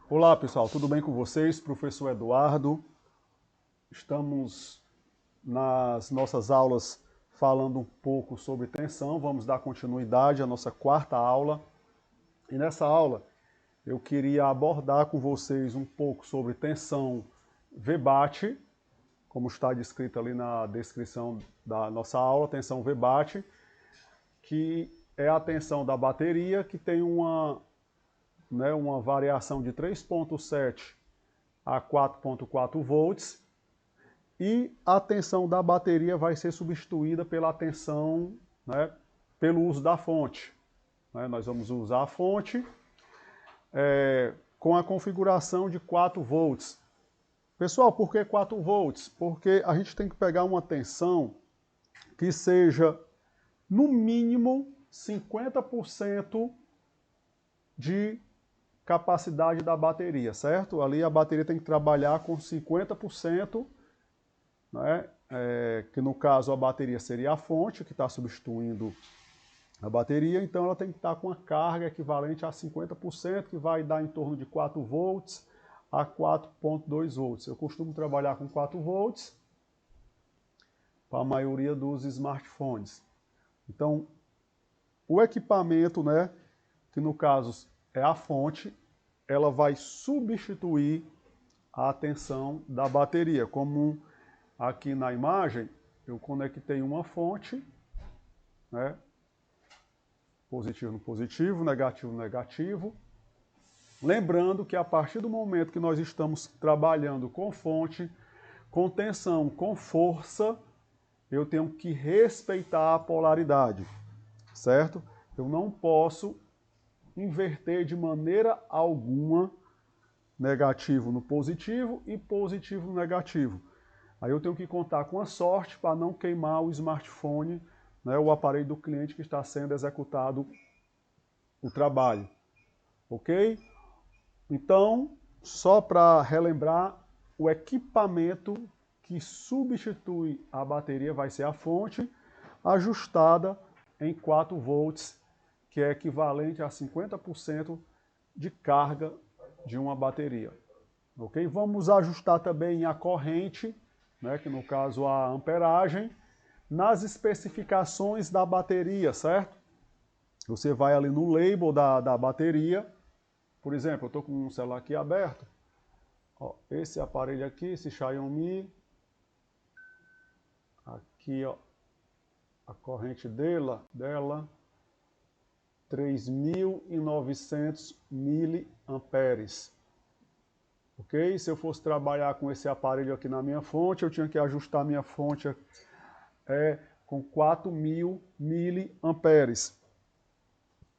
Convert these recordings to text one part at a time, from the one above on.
Olá pessoal, tudo bem com vocês? Professor Eduardo. Estamos nas nossas aulas falando um pouco sobre tensão. Vamos dar continuidade à nossa quarta aula. E nessa aula eu queria abordar com vocês um pouco sobre tensão VBAT, como está descrito ali na descrição da nossa aula, tensão VBAT, que é a tensão da bateria que tem uma variação de 3,7 a 4,4 volts, e a tensão da bateria vai ser substituída pela tensão, pelo uso da fonte. Nós vamos usar a fonte com a configuração de 4 volts. Pessoal, por que 4 volts? Porque a gente tem que pegar uma tensão que seja, no mínimo, 50% de capacidade da bateria, certo? Ali a bateria tem que trabalhar com 50%, que no caso a bateria seria a fonte, que está substituindo a bateria, então ela tem que estar com uma carga equivalente a 50%, que vai dar em torno de 4 volts a 4,2 volts. Eu costumo trabalhar com 4 volts para a maioria dos smartphones. Então, o equipamento, que no caso é a fonte, ela vai substituir a tensão da bateria. Como aqui na imagem, eu conectei uma fonte, positivo no positivo, negativo no negativo. Lembrando que a partir do momento que nós estamos trabalhando com fonte, com tensão, com força, eu tenho que respeitar a polaridade, certo? Eu não posso inverter de maneira alguma negativo no positivo e positivo no negativo. Aí eu tenho que contar com a sorte para não queimar o smartphone, o aparelho do cliente que está sendo executado o trabalho. Ok? Então, só para relembrar, o equipamento que substitui a bateria vai ser a fonte, ajustada em 4 volts, que é equivalente a 50% de carga de uma bateria. Ok? Vamos ajustar também a corrente, que no caso a amperagem, nas especificações da bateria, certo? Você vai ali no label da bateria. Por exemplo, eu estou com um celular aqui aberto. Ó, esse aparelho aqui, esse Xiaomi. Aqui, ó, a corrente dela 3.900 miliamperes. Ok? Se eu fosse trabalhar com esse aparelho aqui na minha fonte, eu tinha que ajustar minha fonte com 4.000 miliamperes.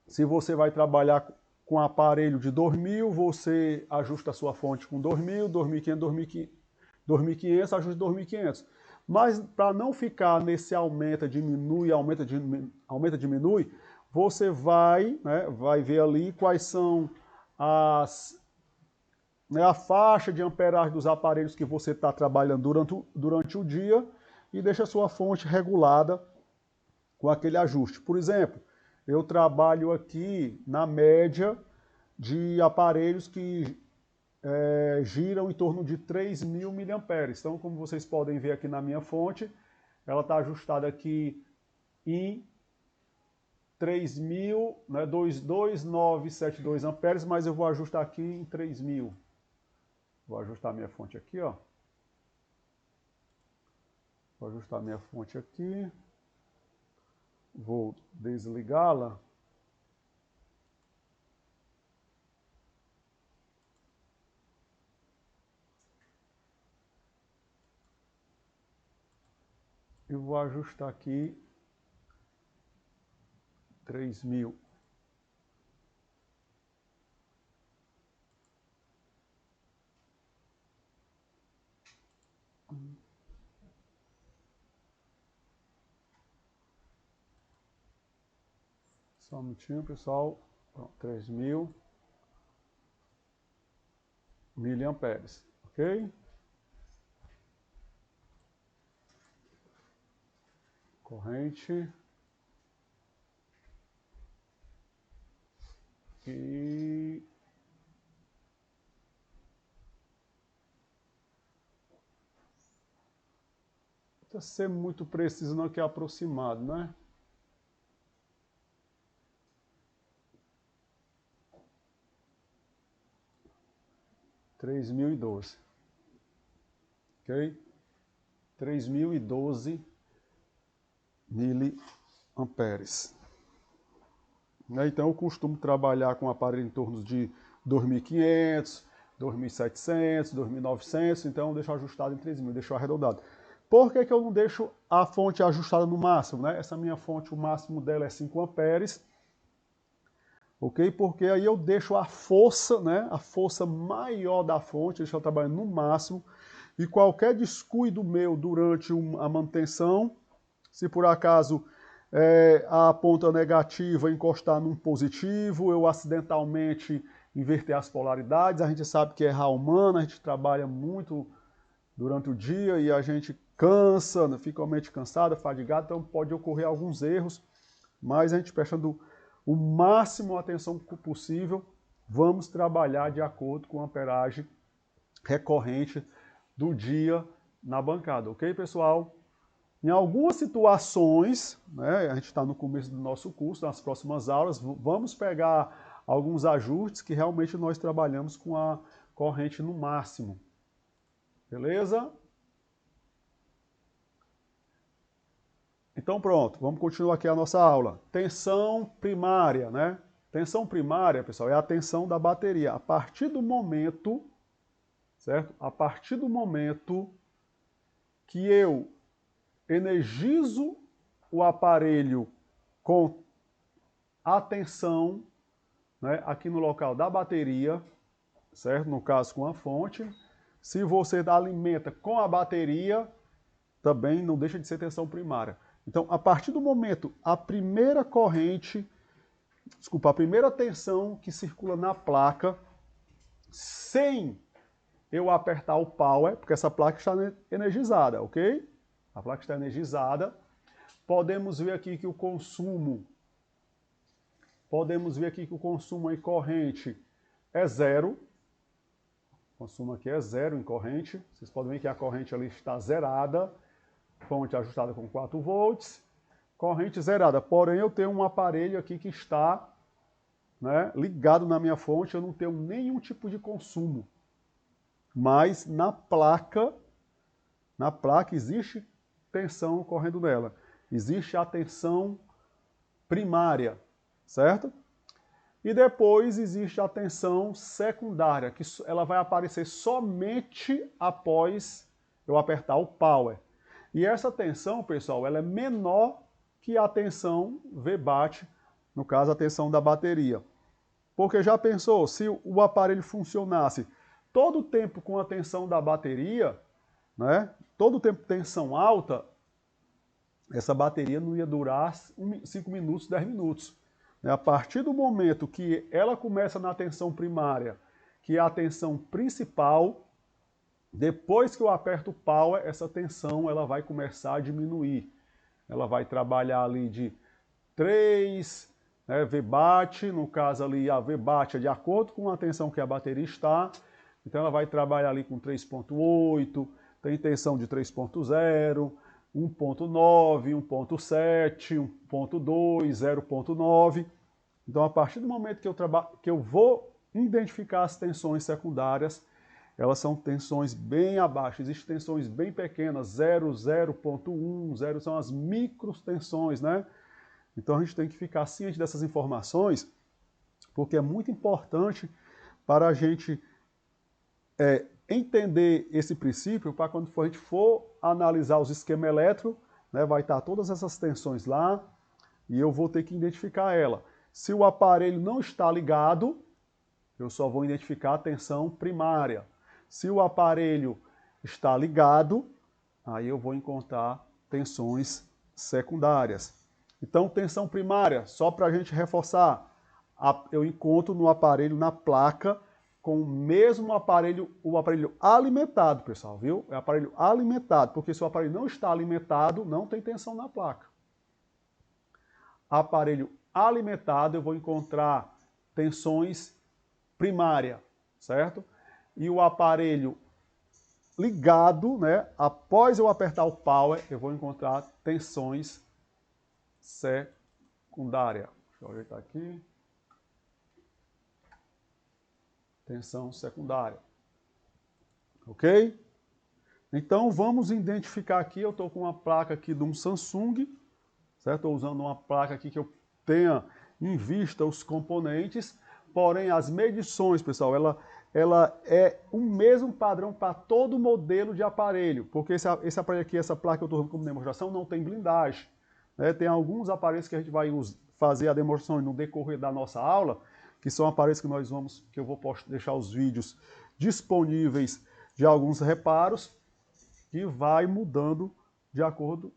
Se você vai trabalhar com aparelho de 2.000, você ajusta a sua fonte com 2.000, 2.500, 2.500, ajusta 2.500. Mas para não ficar nesse aumenta, diminui, aumenta, diminui, você vai ver ali quais são a faixa de amperagem dos aparelhos que você está trabalhando durante o dia e deixa a sua fonte regulada com aquele ajuste. Por exemplo, eu trabalho aqui na média de aparelhos que giram em torno de 3.000 miliamperes. Então, como vocês podem ver aqui na minha fonte, ela está ajustada aqui em 3.000, 2.972 amperes, mas eu vou ajustar aqui em 3.000. Vou ajustar minha fonte aqui, ó. Vou ajustar minha fonte aqui. Vou desligá-la. E vou ajustar aqui 3.000. Só um minutinho, pessoal. 3.000 miliamperes, ok? Corrente. E precisa ser muito preciso, não, que é aproximado, né? (3.012), ok? 3.012 miliamperes. Então eu costumo trabalhar com um aparelho em torno de 2.500, 2.700, 2.900, então deixo ajustado em 3.000, deixo arredondado. Por que eu não deixo a fonte ajustada no máximo, né? Essa minha fonte, o máximo dela é 5 amperes, ok? Porque aí eu deixo a força, né? A força maior da fonte, deixo ela trabalhando no máximo, e qualquer descuido meu durante a manutenção, se por acaso a ponta negativa encostar num positivo, eu acidentalmente inverter as polaridades, a gente sabe que é errar humano, a gente trabalha muito durante o dia e a gente cansa, fica a mente cansada, fadigada, então pode ocorrer alguns erros, mas a gente prestando o máximo atenção possível, vamos trabalhar de acordo com a amperagem recorrente do dia na bancada, ok, pessoal? Em algumas situações, né, a gente está no começo do nosso curso, nas próximas aulas, vamos pegar alguns ajustes que realmente nós trabalhamos com a corrente no máximo. Beleza? Então pronto, vamos continuar aqui a nossa aula. Tensão primária, né? Tensão primária, pessoal, é a tensão da bateria. A partir do momento, certo? A partir do momento que eu energizo o aparelho com a tensão, né, aqui no local da bateria, certo? No caso com a fonte. Se você alimenta com a bateria, também não deixa de ser tensão primária. Então, a partir do momento, a primeira tensão que circula na placa, sem eu apertar o power, porque essa placa está energizada, ok? A placa está energizada. Podemos ver aqui que o consumo aí corrente é zero. O consumo aqui é zero em corrente. Vocês podem ver que a corrente ali está zerada. Fonte ajustada com 4 volts. Corrente zerada. Porém, eu tenho um aparelho aqui que está, né, ligado na minha fonte. Eu não tenho nenhum tipo de consumo. Mas na placa existe tensão correndo nela. Existe a tensão primária, certo? E depois existe a tensão secundária, que ela vai aparecer somente após eu apertar o power. E essa tensão, pessoal, ela é menor que a tensão VBAT, no caso a tensão da bateria. Porque já pensou, se o aparelho funcionasse todo o tempo com a tensão da bateria, né, todo o tempo tensão alta, essa bateria não ia durar 5 minutos, 10 minutos. A partir do momento que ela começa na tensão primária, que é a tensão principal, depois que eu aperto o power, essa tensão ela vai começar a diminuir. Ela vai trabalhar ali de 3, né, VBAT, no caso ali a VBAT é de acordo com a tensão que a bateria está, então ela vai trabalhar ali com 3.8, tem tensão de 3.0, 1.9, 1.7, 1.2, 0.9. Então, a partir do momento que eu vou identificar as tensões secundárias, elas são tensões bem abaixo. Existem tensões bem pequenas, 0, 0.1, 0 são as microtensões, né? Então, a gente tem que ficar ciente dessas informações, porque é muito importante para a gente entender esse princípio, para quando a gente for analisar os esquemas elétricos, né, vai estar todas essas tensões lá, e eu vou ter que identificar ela. Se o aparelho não está ligado, eu só vou identificar a tensão primária. Se o aparelho está ligado, aí eu vou encontrar tensões secundárias. Então, tensão primária, só para a gente reforçar, eu encontro no aparelho, na placa, com o mesmo aparelho, o aparelho alimentado, pessoal, viu? É aparelho alimentado, porque se o aparelho não está alimentado, não tem tensão na placa. Aparelho alimentado, eu vou encontrar tensões primárias, certo? E o aparelho ligado, né? Após eu apertar o power, eu vou encontrar tensões secundárias. Deixa eu ajeitar aqui. Tensão secundária. Ok? Então vamos identificar aqui, eu estou com uma placa aqui de um Samsung, certo? Estou usando uma placa aqui que eu tenha em vista os componentes, porém as medições, pessoal, ela é o mesmo padrão para todo modelo de aparelho, porque esse aparelho aqui, essa placa que eu estou usando como demonstração, não tem blindagem. Né? Tem alguns aparelhos que a gente vai fazer a demonstração no decorrer da nossa aula, que são aparelhos que eu vou deixar os vídeos disponíveis de alguns reparos, que vai mudando de acordo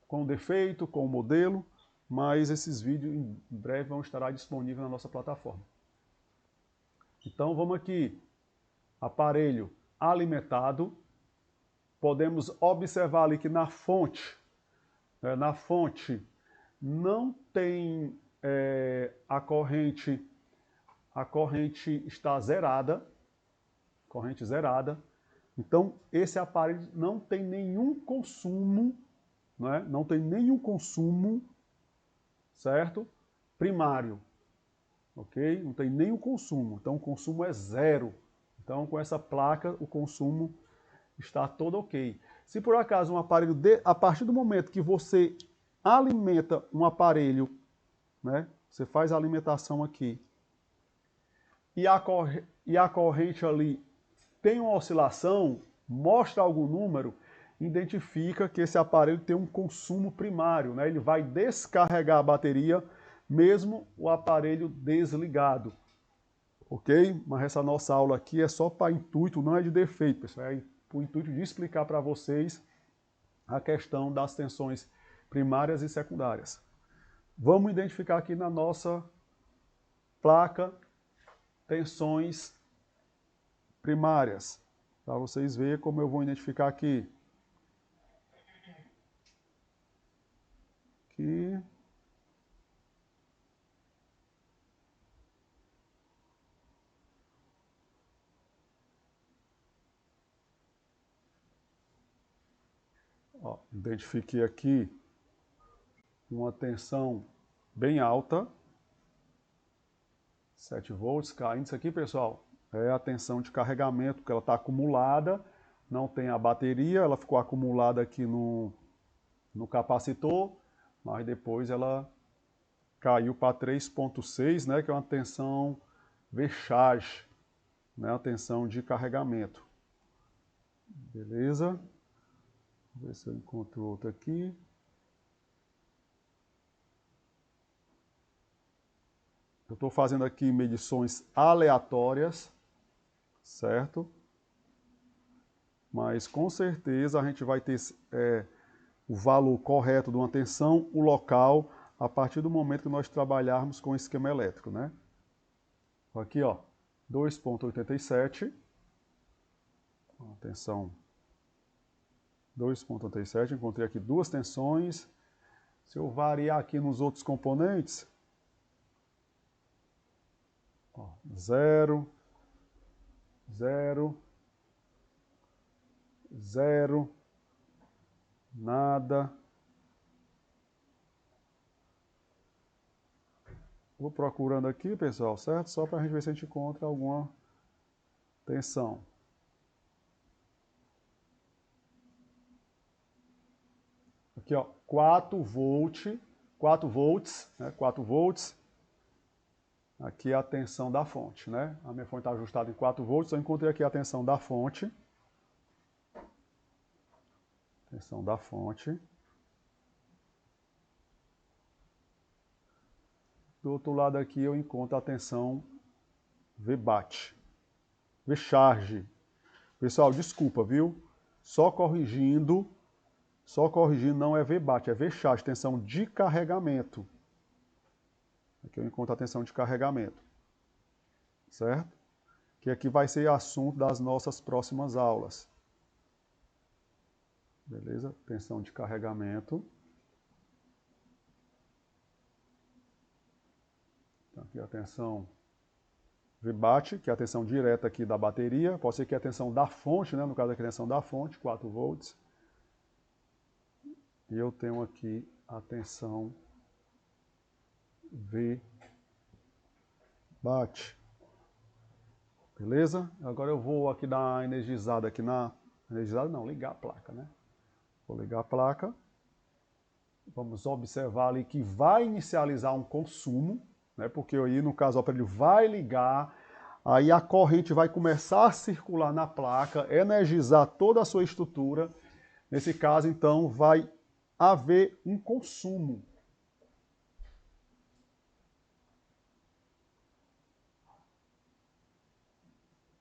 com o defeito, com o modelo, mas esses vídeos em breve vão estar disponíveis na nossa plataforma. Então vamos aqui, aparelho alimentado, podemos observar ali que na fonte não tem a corrente está zerada, corrente zerada. Então, esse aparelho não tem nenhum consumo, né? Não tem nenhum consumo, certo? Primário, ok? Não tem nenhum consumo, então o consumo é zero. Então, com essa placa, o consumo está todo ok. Se por acaso um aparelho, a partir do momento que você alimenta um aparelho, né? Você faz a alimentação aqui, e a corrente ali tem uma oscilação, mostra algum número, identifica que esse aparelho tem um consumo primário, né? Ele vai descarregar a bateria, mesmo o aparelho desligado, ok? Mas essa nossa aula aqui é só para intuito, não é de defeito, pessoal, é o intuito de explicar para vocês a questão das tensões primárias e secundárias. Vamos identificar aqui na nossa placa tensões primárias, para vocês verem como eu vou identificar aqui. Aqui. Ó, identifiquei aqui uma tensão bem alta, 7 volts, caindo. Isso aqui, pessoal, é a tensão de carregamento, porque ela está acumulada, não tem a bateria, ela ficou acumulada aqui no capacitor, mas depois ela caiu para 3.6, né, que é uma tensão V-charge, né, a tensão de carregamento. Beleza? Vou ver se eu encontro outro aqui. Eu estou fazendo aqui medições aleatórias, certo? Mas com certeza a gente vai ter o valor correto de uma tensão, o local, a partir do momento que nós trabalharmos com o esquema elétrico, né? Aqui, ó, 2.87, tensão 2.87, encontrei aqui duas tensões. Se eu variar aqui nos outros componentes, ó, 0, 0, 0, nada. Vou procurando aqui, pessoal, certo? Só para a gente ver se a gente encontra alguma tensão. Aqui, ó, 4 volts, né? 4 volts. Aqui é a tensão da fonte, né? A minha fonte está ajustada em 4 volts, eu encontrei aqui a tensão da fonte. Tensão da fonte. Do outro lado aqui eu encontro a tensão V-BAT. V-charge. Pessoal, desculpa, viu? Só corrigindo, não é V-BAT, é V-charge, tensão de carregamento. Aqui eu encontro a tensão de carregamento. Certo? Que aqui vai ser assunto das nossas próximas aulas. Beleza? Tensão de carregamento. Então, aqui a tensão VBAT, que é a tensão direta aqui da bateria, pode ser que é a tensão da fonte, né? No caso aqui a tensão da fonte, 4 volts. E eu tenho aqui a tensão VBAT. Beleza? Agora eu vou aqui dar uma energizada aqui na... Energizada não, ligar a placa, né? Vou ligar a placa. Vamos observar ali que vai inicializar um consumo, né? Porque aí, no caso, o aparelho vai ligar, aí a corrente vai começar a circular na placa, energizar toda a sua estrutura. Nesse caso, então, vai haver um consumo.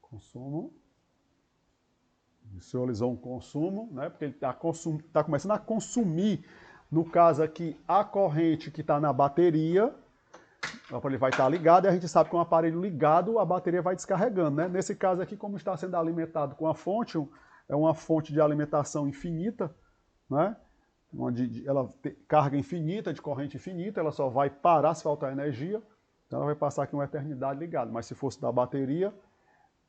Consumo. Inicializou um consumo, né? Porque ele está começando a consumir, no caso aqui, a corrente que está na bateria. O aparelho vai estar ligado e a gente sabe que com o aparelho ligado, a bateria vai descarregando, né? Nesse caso aqui, como está sendo alimentado com a fonte, é uma fonte de alimentação infinita, né? Onde ela tem carga infinita, de corrente infinita, ela só vai parar se faltar energia, então ela vai passar aqui uma eternidade ligada. Mas se fosse da bateria,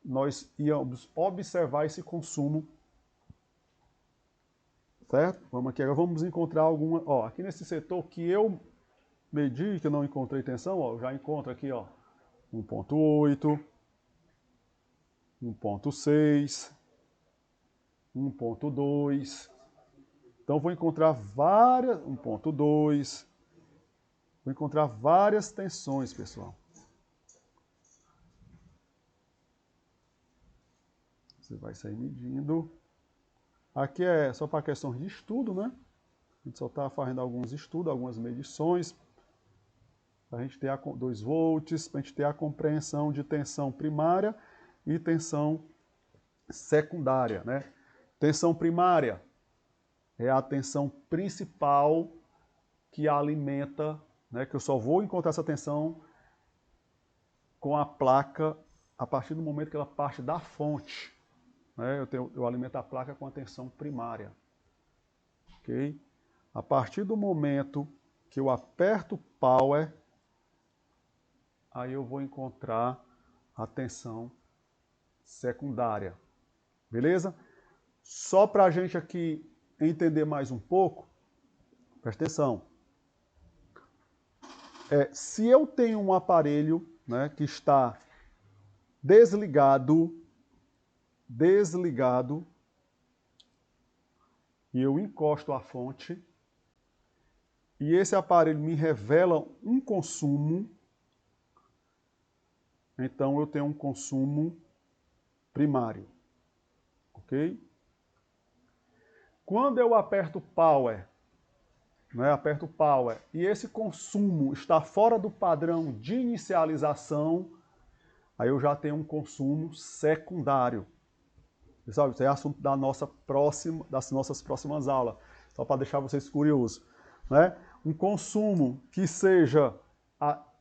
nós íamos observar esse consumo, certo? Vamos aqui, agora vamos encontrar alguma, ó, aqui nesse setor que eu medi, que eu não encontrei tensão, ó, eu já encontro aqui, ó, 1.8, 1.6, 1.2, então vou encontrar várias, 1.2, vou encontrar várias tensões, pessoal. Você vai sair medindo. Aqui é só para questões de estudo, né? A gente só está fazendo alguns estudos, algumas medições, para a gente ter 2 volts, para a gente ter a compreensão de tensão primária e tensão secundária, né? Tensão primária é a tensão principal que alimenta, né? Que eu só vou encontrar essa tensão com a placa a partir do momento que ela parte da fonte. Né? Eu alimento a placa com a tensão primária. Ok? A partir do momento que eu aperto o power, aí eu vou encontrar a tensão secundária. Beleza? Só para a gente aqui entender mais um pouco, presta atenção. Se eu tenho um aparelho, né, que está desligado, e eu encosto a fonte, e esse aparelho me revela um consumo, então eu tenho um consumo primário, ok? Quando eu aperto power, né, e esse consumo está fora do padrão de inicialização, aí eu já tenho um consumo secundário. Pessoal, isso é assunto das nossas próximas aulas, só para deixar vocês curiosos, né? Um consumo que seja,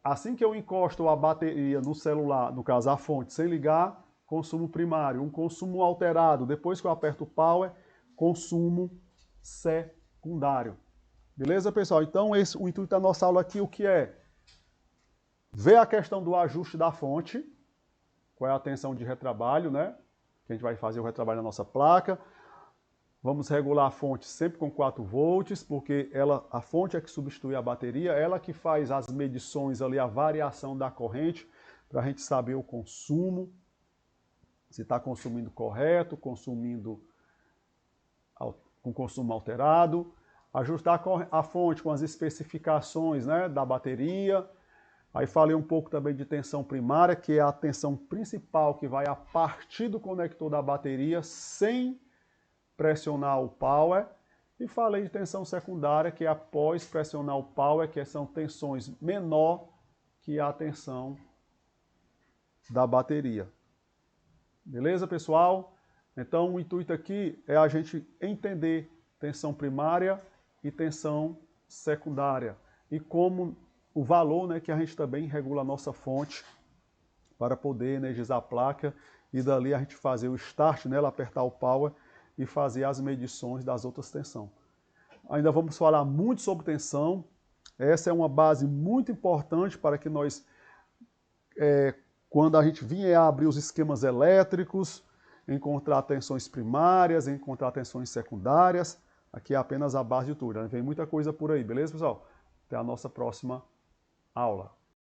assim que eu encosto a bateria no celular, no caso a fonte, sem ligar, consumo primário. Um consumo alterado, depois que eu aperto o power, consumo secundário. Beleza, pessoal? Então, o intuito da nossa aula aqui, o que é? Ver a questão do ajuste da fonte, qual é a tensão de retrabalho, né? Que a gente vai fazer o retrabalho na nossa placa. Vamos regular a fonte sempre com 4 volts, porque a fonte é que substitui a bateria, ela que faz as medições ali, a variação da corrente, para a gente saber o consumo, se está consumindo correto, consumindo com consumo alterado. Ajustar a fonte com as especificações, né, da bateria. Aí falei um pouco também de tensão primária, que é a tensão principal que vai a partir do conector da bateria sem pressionar o power. E falei de tensão secundária, que é após pressionar o power, que são tensões menor que a tensão da bateria. Beleza, pessoal? Então o intuito aqui é a gente entender tensão primária e tensão secundária. E como o valor, né, que a gente também regula a nossa fonte para poder energizar a placa e dali a gente fazer o start nela, apertar o power e fazer as medições das outras tensões. Ainda vamos falar muito sobre tensão. Essa é uma base muito importante para que nós Quando a gente vier a abrir os esquemas elétricos, encontrar tensões primárias, encontrar tensões secundárias, aqui é apenas a base de tudo. Vem muita coisa por aí, beleza, pessoal? Até a nossa próxima aula.